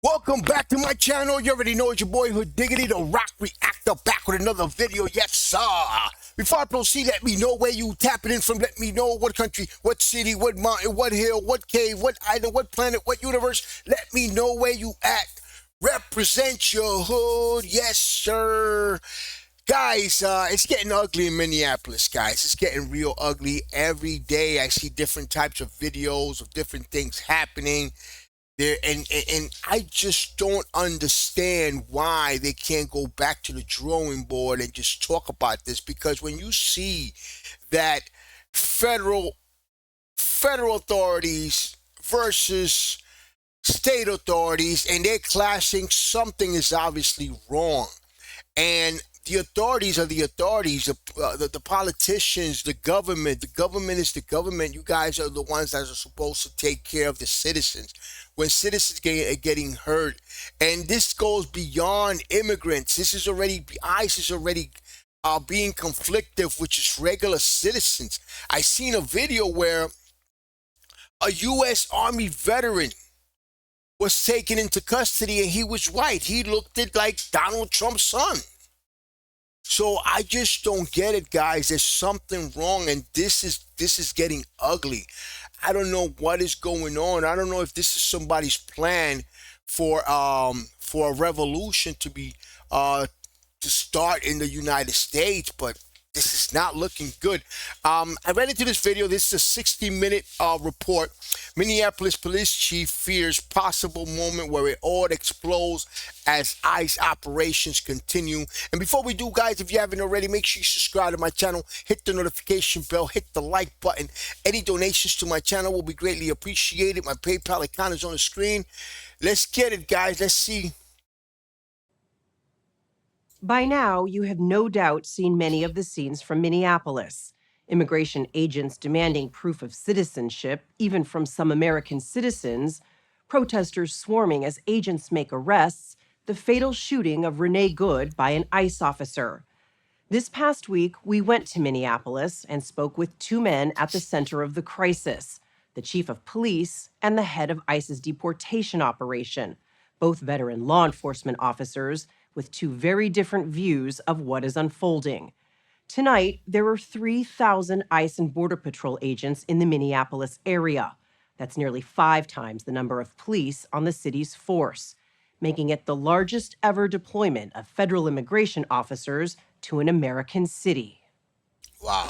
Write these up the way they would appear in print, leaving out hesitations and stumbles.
Welcome back to my channel. You already know it's your boy Hood Diggity, the Rock Reactor, back with another video. Yes, sir. Before I proceed, let me know where you tapping in from. Let me know what country, what city, what mountain, what hill, what cave, what island, what planet, what universe. Let me know where you at. Represent your hood. Yes, sir. Guys, it's getting ugly in Minneapolis, guys. It's getting real ugly. Every day I see different types of videos of different things happening there, and I just don't understand why they can't go back to the drawing board and just talk about this. Because when you see that federal authorities versus state authorities and they're clashing, something is obviously wrong. And the authorities are the authorities, the politicians, the government. The government is the government. You guys are the ones that are supposed to take care of the citizens. When citizens are getting hurt, and this goes beyond immigrants. This is already, ICE is already being conflictive with just regular citizens. I seen a video where a U.S. Army veteran was taken into custody, and he was white. He looked like Donald Trump's son. So I just don't get it, guys. There's something wrong, and this is getting ugly. I don't know what is going on. I don't know if this is somebody's plan for a revolution to be to start in the United States, but this is not looking good. I read into this video. This is a 60-minute report. Minneapolis police chief fears possible moment where it all explodes as ICE operations continue. And before we do, guys, if you haven't already, make sure you subscribe to my channel, hit the notification bell, hit the like button. Any donations to my channel will be greatly appreciated. My PayPal account is on the screen. Let's get it, guys. Let's see. By now, you have no doubt seen many of the scenes from Minneapolis. Immigration agents demanding proof of citizenship, even from some American citizens, protesters swarming as agents make arrests, the fatal shooting of Renee Good by an ICE officer. This past week, we went to Minneapolis and spoke with two men at the center of the crisis, the chief of police and the head of ICE's deportation operation, both veteran law enforcement officers with two very different views of what is unfolding. Tonight, there are 3,000 ICE and Border Patrol agents in the Minneapolis area. That's nearly 5 times the number of police on the city's force, making it the largest ever deployment of federal immigration officers to an American city. Wow.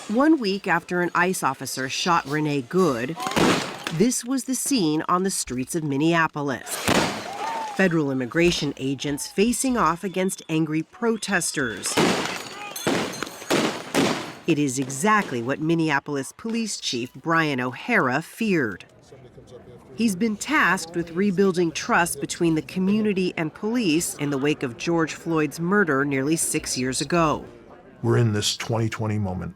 1 week after an ICE officer shot Renee Good, this was the scene on the streets of Minneapolis. Federal immigration agents facing off against angry protesters. It is exactly what Minneapolis Police Chief Brian O'Hara feared. He's been tasked with rebuilding trust between the community and police in the wake of George Floyd's murder nearly 6 years ago. We're in this 2020 moment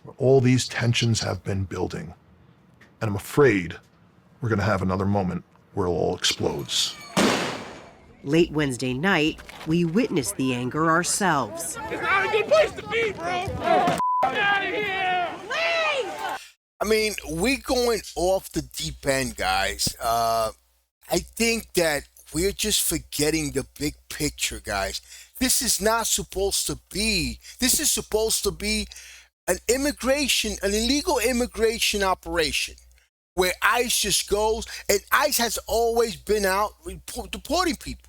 where all these tensions have been building. And I'm afraid we're going to have another moment where it all explodes. Late Wednesday night, we witnessed the anger ourselves. It's not a good place to be, bro. Get out of here! Leave! I mean, we're going off the deep end, guys. I think that we're just forgetting the big picture, guys. This is not supposed to be. This is supposed to be an illegal immigration operation where ICE just goes, and ICE has always been out deporting people.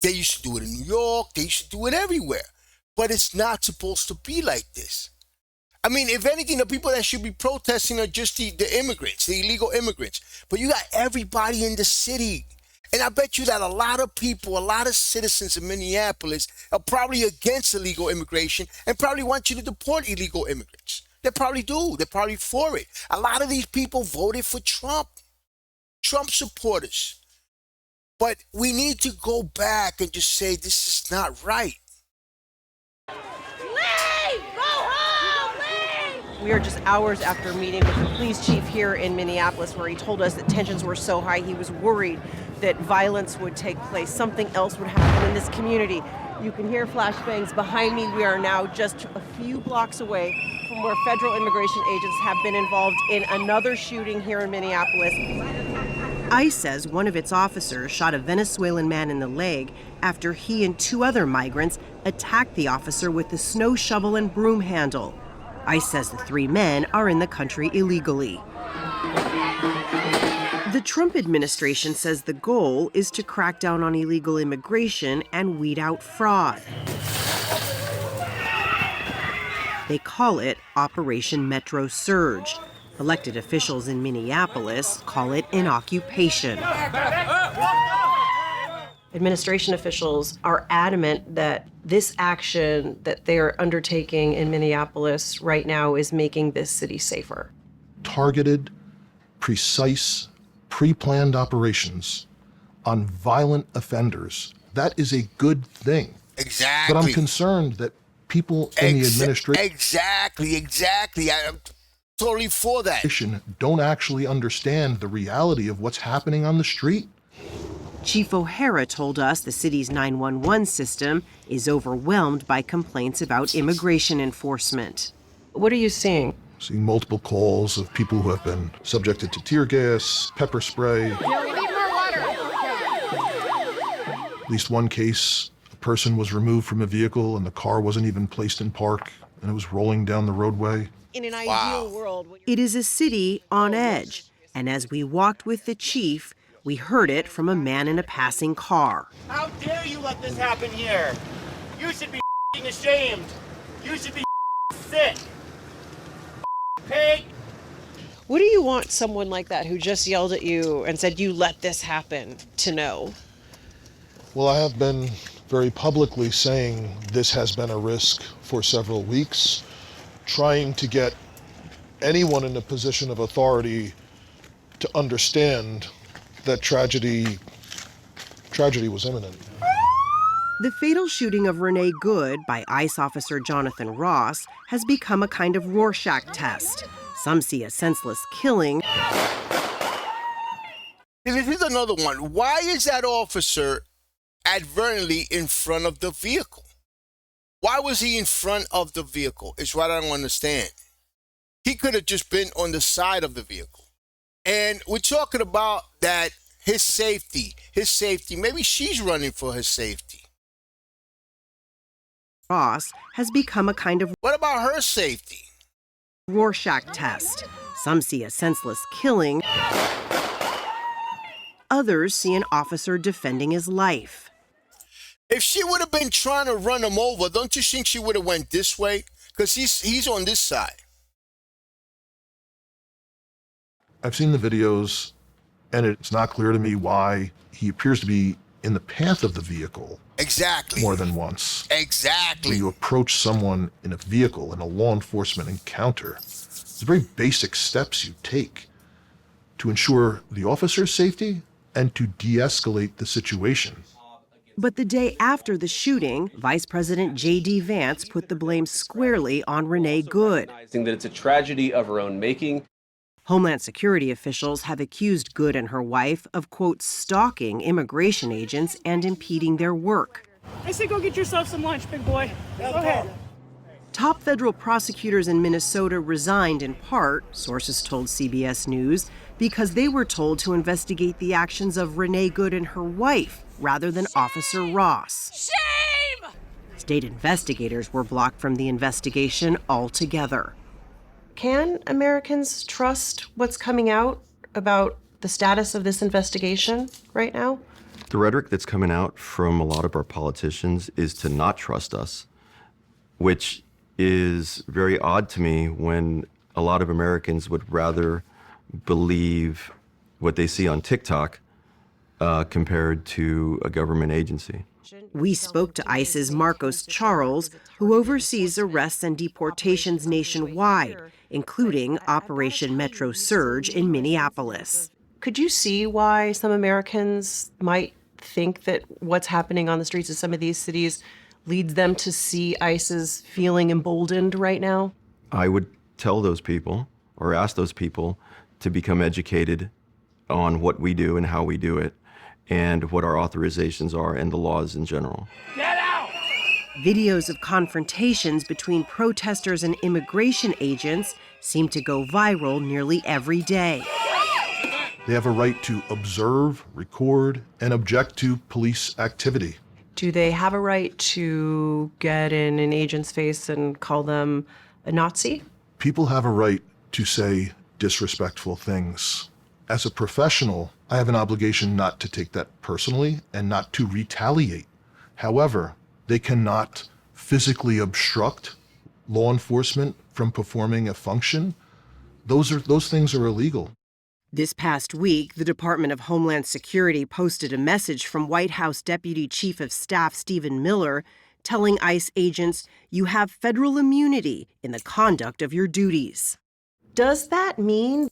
They used to do it in New York. They used to do it everywhere. But it's not supposed to be like this. I mean, if anything, the people that should be protesting are just the immigrants, the illegal immigrants. But you got everybody in the city. And I bet you that a lot of people, a lot of citizens in Minneapolis are probably against illegal immigration and probably want you to deport illegal immigrants. They probably do. They're probably for it. A lot of these people voted for Trump supporters. But we need to go back and just say this is not right. Leave! Go home! Leave! We are just hours after meeting with the police chief here in Minneapolis, where he told us that tensions were so high he was worried that violence would take place, something else would happen in this community. You can hear flashbangs behind me. We are now just a few blocks away from where federal immigration agents have been involved in another shooting here in Minneapolis. ICE says one of its officers shot a Venezuelan man in the leg after he and 2 other migrants attacked the officer with a snow shovel and broom handle. ICE says the 3 men are in the country illegally. The Trump administration says the goal is to crack down on illegal immigration and weed out fraud. They call it Operation Metro Surge. Elected officials in Minneapolis call it an occupation. Administration officials are adamant that this action that they're undertaking in Minneapolis right now is making this city safer. Targeted, precise, pre-planned operations on violent offenders. That is a good thing. Exactly. But I'm concerned that people in the administration Exactly. I'm totally for that. Don't actually understand the reality of what's happening on the street. Chief O'Hara told us the city's 911 system is overwhelmed by complaints about immigration enforcement. What are you seeing? Seeing multiple calls of people who have been subjected to tear gas, pepper spray. Yeah, we need more water. At least one case, a person was removed from a vehicle and the car wasn't even placed in park and it was rolling down the roadway. In an ideal world, it is a city on edge. And as we walked with the chief, we heard it from a man in a passing car. How dare you let this happen here? You should be ashamed. You should be sick. Pig. What do you want someone like that who just yelled at you and said, you let this happen, to know? Well, I have been very publicly saying this has been a risk for several weeks, trying to get anyone in a position of authority to understand that tragedy was imminent. The fatal shooting of Renee Good by ICE officer Jonathan Ross has become a kind of Rorschach test. Some see a senseless killing. This is another one. Why is that officer advertently in front of the vehicle? Why was he in front of the vehicle? It's what I don't understand. He could have just been on the side of the vehicle. And we're talking about that his safety. Maybe she's running for his safety. Ross has become a kind of What about her safety? Rorschach test. Some see a senseless killing. Others see an officer defending his life. If she would have been trying to run him over, don't you think she would have went this way? Because he's on this side. I've seen the videos, and it's not clear to me why he appears to be in the path of the vehicle. Exactly. More than once. Exactly. When you approach someone in a vehicle in a law enforcement encounter, the very basic steps you take to ensure the officer's safety and to de-escalate the situation. But the day after the shooting, Vice President J.D. Vance put the blame squarely on Renee Good. Recognizing that it's a tragedy of her own making. Homeland Security officials have accused Good and her wife of, quote, stalking immigration agents and impeding their work. I say go get yourself some lunch, big boy. Go ahead. Top federal prosecutors in Minnesota resigned in part, sources told CBS News, because they were told to investigate the actions of Renee Good and her wife rather than Officer Ross. Shame! State investigators were blocked from the investigation altogether. Can Americans trust what's coming out about the status of this investigation right now? The rhetoric that's coming out from a lot of our politicians is to not trust us, which is very odd to me when a lot of Americans would rather believe what they see on TikTok compared to a government agency. We spoke to ICE's Marcos Charles, who oversees arrests and deportations nationwide, including Operation Metro Surge in Minneapolis. Could you see why some Americans might think that what's happening on the streets of some of these cities leads them to see ICE as feeling emboldened right now? I would tell those people or ask those people to become educated on what we do and how we do it and what our authorizations are and the laws in general. Get out! Videos of confrontations between protesters and immigration agents seem to go viral nearly every day. They have a right to observe, record, and object to police activity. Do they have a right to get in an agent's face and call them a Nazi? People have a right to say disrespectful things. As a professional, I have an obligation not to take that personally and not to retaliate. However, they cannot physically obstruct law enforcement from performing a function. Those things are illegal. This past week, the Department of Homeland Security posted a message from White House Deputy Chief of Staff Stephen Miller telling ICE agents you have federal immunity in the conduct of your duties. Does that mean?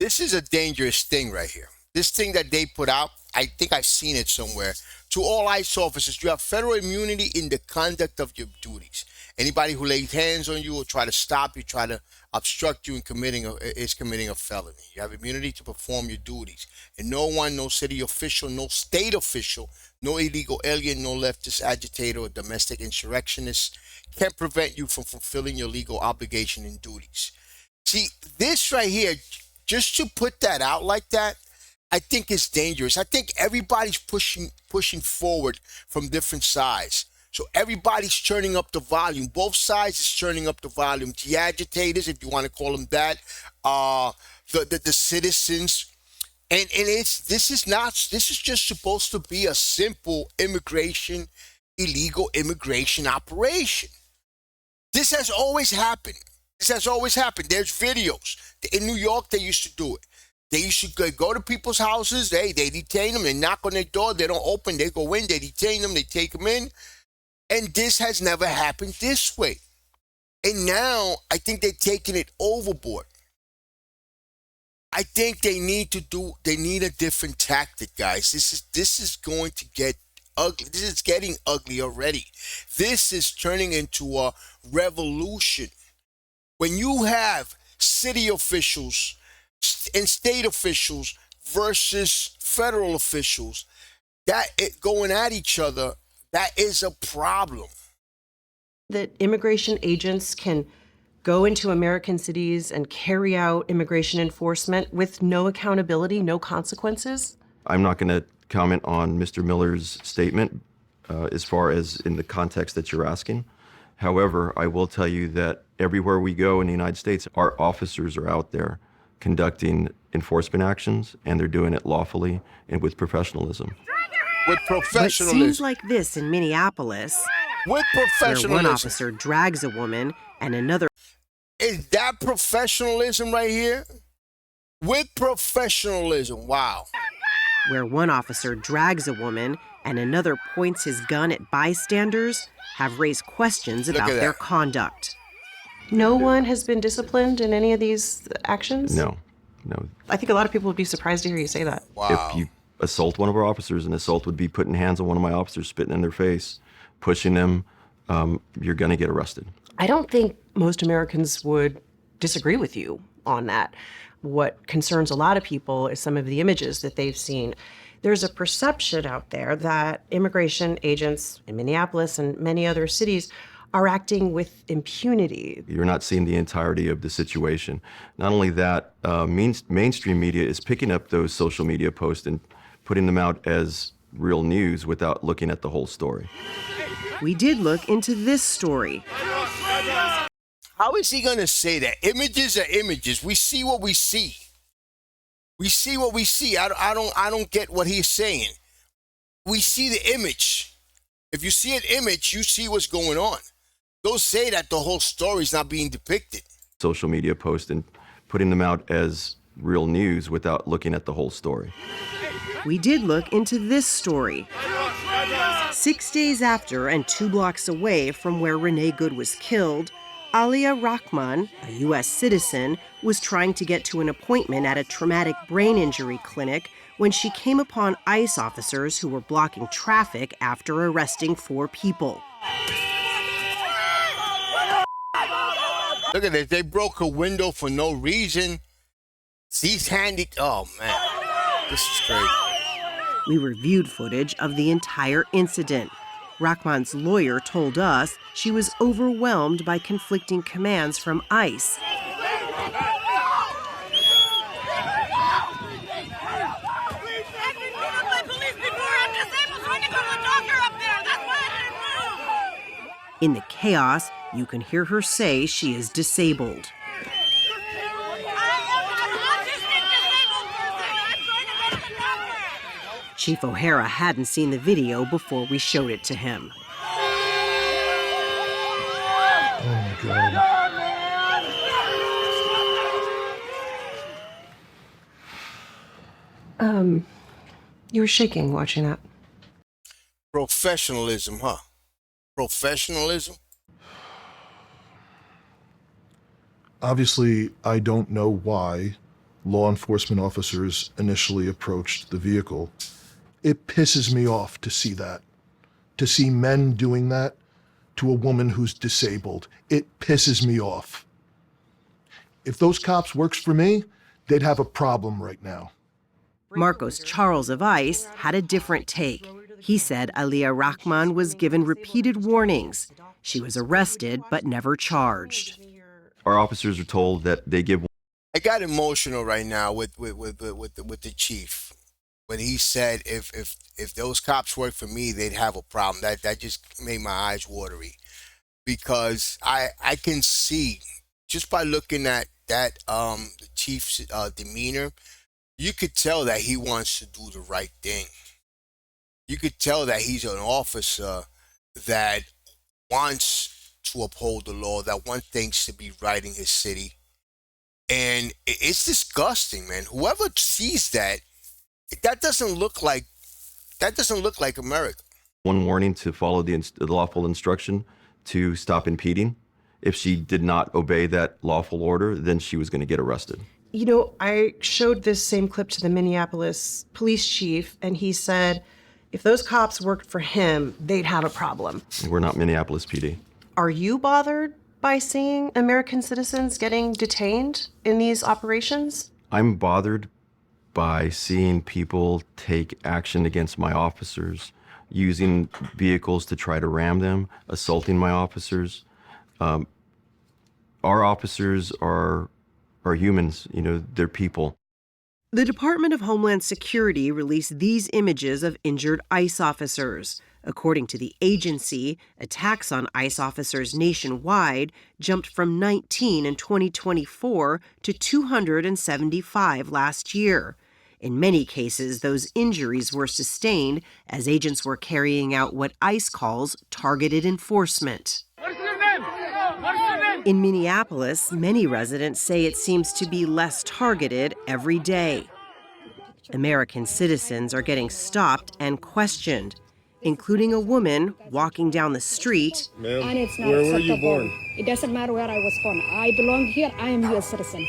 This is a dangerous thing right here. This thing that they put out, I think I've seen it somewhere. To all ICE officers, you have federal immunity in the conduct of your duties. Anybody who lays hands on you or try to stop you, try to obstruct you in committing a felony. You have immunity to perform your duties. And no one, no city official, no state official, no illegal alien, no leftist agitator or domestic insurrectionist can prevent you from fulfilling your legal obligation and duties. See, this right here, just to put that out like that, I think it's dangerous. I think everybody's pushing forward from different sides. So everybody's turning up the volume. Both sides is turning up the volume. The agitators, if you want to call them that, the citizens, and this is just supposed to be a simple illegal immigration operation. This has always happened. There's videos. In New York, they used to do it. They used to go to people's houses. They detain them. They knock on their door. They don't open. They go in. They detain them. They take them in. And this has never happened this way. And now I think they're taking it overboard. I think they need a different tactic, guys. This is going to get ugly. This is getting ugly already. This is turning into a revolution. When you have city officials and state officials versus federal officials going at each other, that is a problem. That immigration agents can go into American cities and carry out immigration enforcement with no accountability, no consequences? I'm not going to comment on Mr. Miller's statement as far as in the context that you're asking. However, I will tell you that everywhere we go in the United States, our officers are out there conducting enforcement actions, and they're doing it lawfully and with professionalism. With professionalism. But scenes like this in Minneapolis, with professionalism, where one officer drags a woman and another. Is that professionalism right here? With professionalism, wow. Where one officer drags a woman and another points his gun at bystanders, have raised questions about their conduct. No one has been disciplined in any of these actions? No. I think a lot of people would be surprised to hear you say that. Wow. If you assault one of our officers, an assault would be putting hands on one of my officers, spitting in their face, pushing them, you're going to get arrested. I don't think most Americans would disagree with you on that. What concerns a lot of people is some of the images that they've seen. There's a perception out there that immigration agents in Minneapolis and many other cities are acting with impunity. You're not seeing the entirety of the situation. Not only that, mainstream media is picking up those social media posts and putting them out as real news without looking at the whole story. We did look into this story. How is he going to say that? Images are images. We see what we see. We see what we see. I don't get what he's saying. We see the image. If you see an image, you see what's going on. Don't say that the whole story is not being depicted. Social media posts and putting them out as real news without looking at the whole story. We did look into this story. 6 days after and 2 blocks away from where Renee Good was killed, Alia Rahman, a U.S. citizen, was trying to get to an appointment at a traumatic brain injury clinic when she came upon ICE officers who were blocking traffic after arresting 4 people. Look at this. They broke a window for no reason. He's handy. Oh, man. This is crazy. We reviewed footage of the entire incident. Rahman's lawyer told us she was overwhelmed by conflicting commands from ICE. In the chaos, you can hear her say she is disabled. Chief O'Hara hadn't seen the video before we showed it to him. Oh my God. You were shaking watching that. Professionalism, huh? Professionalism? Obviously, I don't know why law enforcement officers initially approached the vehicle. It pisses me off to see that. To see men doing that to a woman who's disabled. It pisses me off. If those cops works for me, they'd have a problem right now. Marcos Charles of ICE had a different take. He said Aliyah Rahman was given repeated warnings. She was arrested but never charged. Our officers are told that they give. I got emotional right now with the chief when he said if those cops work for me, they'd have a problem. That just made my eyes watery, because I can see just by looking at that the chief's demeanor, you could tell that he wants to do the right thing. You could tell that he's an officer that wants to uphold the law, that wants things to be right in his city. And it's disgusting, man. Whoever sees that, that doesn't look like America. One warning to follow the lawful instruction to stop impeding. If she did not obey that lawful order, then she was going to get arrested. You know, I showed this same clip to the Minneapolis police chief, and he said if those cops worked for him, they'd have a problem. We're not Minneapolis PD. Are you bothered by seeing American citizens getting detained in these operations? I'm bothered by seeing people take action against my officers, using vehicles to try to ram them, assaulting my officers. Our officers are humans, they're people. The Department of Homeland Security released these images of injured ICE officers. According to the agency, attacks on ICE officers nationwide jumped from 19 in 2024 to 275 last year. In many cases, those injuries were sustained as agents were carrying out what ICE calls targeted enforcement. What's your name? What's your name? In Minneapolis, many residents say it seems to be less targeted every day. American citizens are getting stopped and questioned, including a woman walking down the street. Ma'am, And it's not where were acceptable. you born? It doesn't matter where I was born. I belong here. I am a U.S. citizen.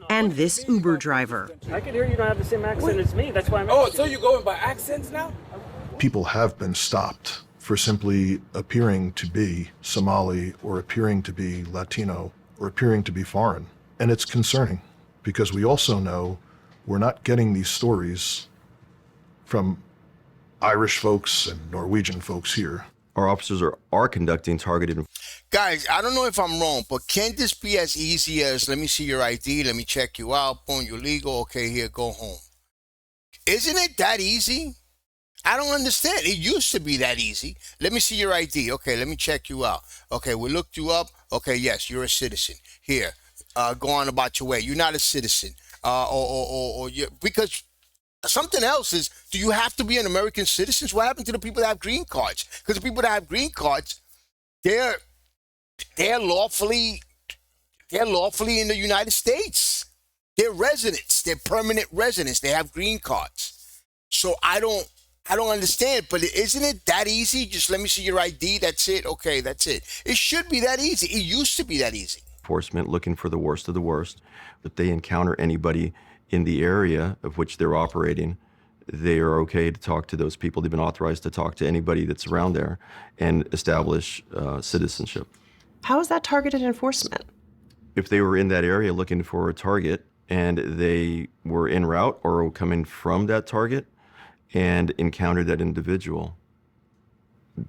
And this Uber driver. I can hear you don't have the same accent as me. That's why I'm. Oh, so you're going by accents now? People have been stopped for simply appearing to be Somali or appearing to be Latino or appearing to be foreign. And it's concerning because we also know we're not getting these stories from Irish folks and Norwegian folks here. Our officers are conducting targeted. Guys, I don't know if I'm wrong, but can this be as easy as, let me see your ID, let me check you out, boom, you're legal, okay, here, go home. Isn't it that easy? I don't understand. It used to be that easy. Let me see your ID. Okay, let me check you out. Okay, we looked you up. Okay, yes, you're a citizen. Here, go on about your way. You're not a citizen. Because something else is, do you have to be an American citizen? What happened to the people that have green cards? Because the people that have green cards, they're lawfully in the United States. They're residents. They're permanent residents. They have green cards. So I don't understand, but isn't it that easy? Just let me see your ID. That's it. Okay, that's it. It should be that easy. It used to be that easy. Enforcement looking for the worst of the worst. If they encounter anybody in the area of which they're operating, they are okay to talk to those people. They've been authorized to talk to anybody that's around there and establish citizenship. How is that targeted enforcement? If they were in that area looking for a target and they were en route or coming from that target and encountered that individual,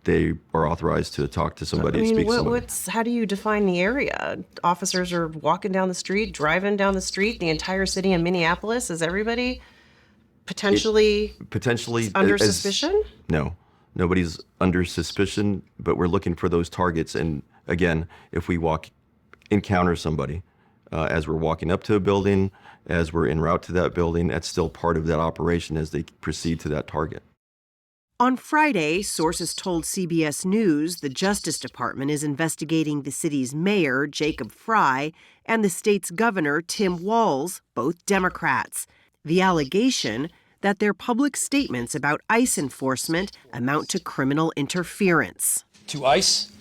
they are authorized to talk to somebody and speak to somebody. How do you define the area? Officers are walking down the street, driving down the street, the entire city of Minneapolis. Is everybody potentially potentially under suspicion? No. Nobody's under suspicion, but we're looking for those targets. And again, if we encounter somebody as we're walking up to a building, as we're en route to that building, that's still part of that operation as they proceed to that target. On Friday, sources told CBS News the Justice Department is investigating the city's mayor, Jacob Fry, and the state's governor, Tim Walz, both Democrats. The allegation that their public statements about ICE enforcement amount to criminal interference. To ICE,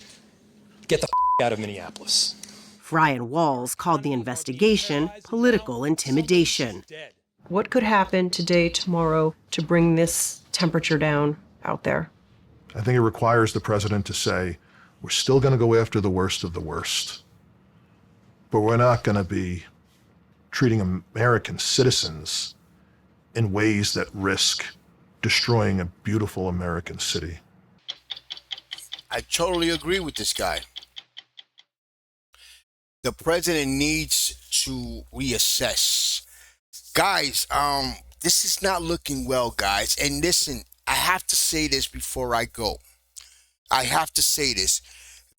get the out of Minneapolis. Fry and Walz called the investigation political intimidation. What could happen today, tomorrow, to bring this temperature down out there? I think it requires the president to say, we're still going to go after the worst of the worst, but we're not going to be treating American citizens in ways that risk destroying a beautiful American city. I totally agree with this guy. The president needs to reassess. Guys, this is not looking well, guys. And listen, I have to say this before I go. I have to say this.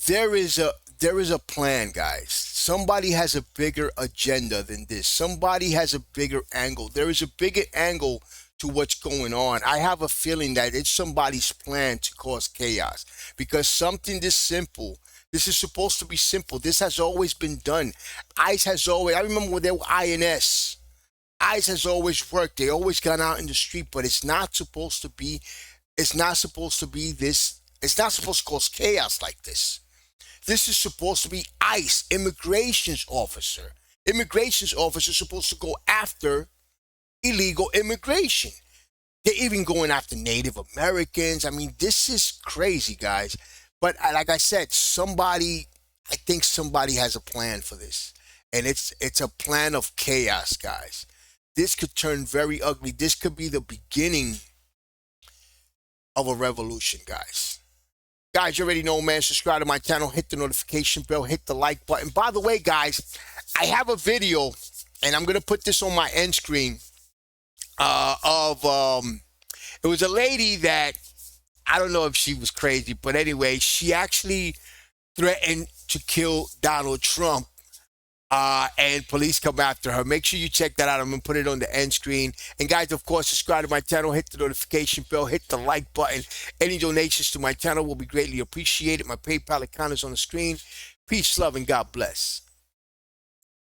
There is a plan, guys. Somebody has a bigger agenda than this. Somebody has a bigger angle. There is a bigger angle to what's going on. I have a feeling that it's somebody's plan to cause chaos, because something this simple, this is supposed to be simple. This has always been done. ICE has always, I remember when they were INS. ICE has always worked. They always gone out in the street, but it's not supposed to be this. It's not supposed to cause chaos like this. This is supposed to be ICE, immigrations officer. Immigrations officer supposed to go after illegal immigration. They're even going after Native Americans. I mean, this is crazy, guys. But like I said, I think somebody has a plan for this. And it's a plan of chaos, guys. This could turn very ugly. This could be the beginning of a revolution, guys. Guys, you already know, man. Subscribe to my channel. Hit the notification bell. Hit the like button. By the way, guys, I have a video, and I'm going to put this on my end screen, it was a lady that, I don't know if she was crazy, but anyway, she actually threatened to kill Donald Trump. And police come after her. Make sure you check that out. I'm going to put it on the end screen. And guys, of course, subscribe to my channel. Hit the notification bell. Hit the like button. Any donations to my channel will be greatly appreciated. My PayPal account is on the screen. Peace, love, and God bless.